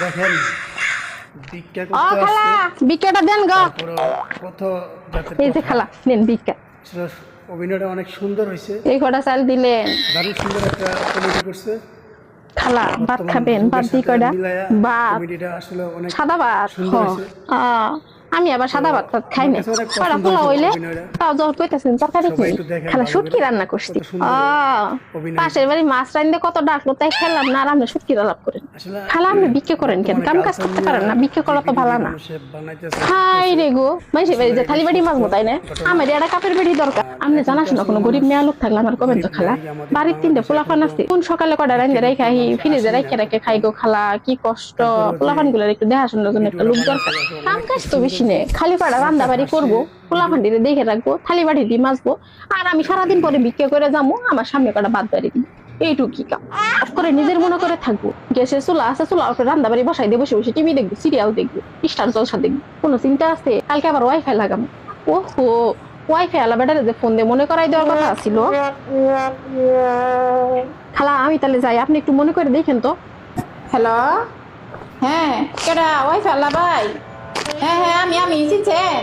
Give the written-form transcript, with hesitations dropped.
দেখেন ভিক্ষা ও করতে খালা আসছে, ভিক্ষাটা দেন গো। তারপরে কত জাতের এই যে কথা। খালা নেন ভিক্ষা। আসলে অভিনয়টা অনেক সুন্দর হয়েছে, এই কটা চাল দিলেন। দারুণ সুন্দর একটা কমেডি করছে। খালা ভাত বর্তমান খাবেন? ভাত যুগের দি সাথে কয়টা? মিলায়া ভাত কমেডিটা আসলে অনেক সাদা ভাত সুন্দর হয়েছে। আমি আবার তো সাদা ভাত খাই আমার না। কাছে অনেক কয়টা পছন্দ পোলা হয়েছে হইলে অভিনয়টা। তাও যখন কইতেছেন তরকারি কি সবাই একটু দেখেন খালা ভালো শুটকি করে, রান্না করছি। কত সুন্দর অভিনয়। পাশের বাড়ি মাছ রান্দে কত ডাকলো তাই খেলাম না, আর আপনি শুটকি আলাপ করেন। আসলে খালা আপনি ভিক্ষা করেন কেন? বর্তমানে কাম কাজ কালচার করতে নিয়ে পারেন না? ভিক্ষা যে করা তো ভালো ভিডিও না। মানুষে বানাইতেছে হাই করতেছে, রে গো মাইসে বাড়ি আসলে যে এটা থালি বাড়ি সত্য মাজবো তাই না? ঘটনা। আমার একটা কাপের বেড়ি দরকার। আপনি এখন জানাস তো না আসলে কোনো গরিব মানুষ মেয়া লোক থাকলে আমার কবেন তো গরিব খালা। নাই, আমাদের বাড়ির তিনটে বাংলাদেশে এখন পোলাপান তো আছে, কোন সকালে কটা ভিক্ষা রান্দে করতে রাখাই মানুষ ফ্রিজে আসেই না রাখে খুব রাখে একটা। খাই গো খালা, কি কষ্ট। তারপরেও যে পোলাপান গুলার একটু দেখাশোনার জন্য একটা ভিডিওটা লোক বানাইছে দরকার। আসলে কাম অনেকটা কাজ তো বেশি সুন্দর, নেই, খালি পাড়া রান্না অনেকটা বাড়ি করবো, হাসির ভিডিও। পোলাপান দিয়ে দেখে রাখবো, থালি বাড়ি দিয়ে মাজবো, আর আমি সারাদিন পরে ভিক্ষা করে যাবো, আমার সামনে কটা বাদ বাড়ি দিই। এইটুকি কাম অফ করে নিজের মনে করে থাকবো। গ্যাসের চুলা আছে, চুলা উপরে রান্না বাড়ি বসাই দিয়ে বসে বসে টিভি দেখবো, সিরিয়াল দেখবো, স্টার জলসা দেখবো। কোনো চিন্তা আছে? কালকে আবার ওয়াইফাই লাগাবো। ওহো, ওয়াইফাই আলা বেটারে যে ফোন দিয়ে মনে করাই দেওয়ার কথা ছিল। খালা আমি তাহলে যাই, আপনি একটু মনে করে দেখেন তো। হ্যালো, হ্যাঁ কেডা? ওয়াইফাই আলা ভাই? হ্যাঁ হ্যাঁ আমি চিনছেন?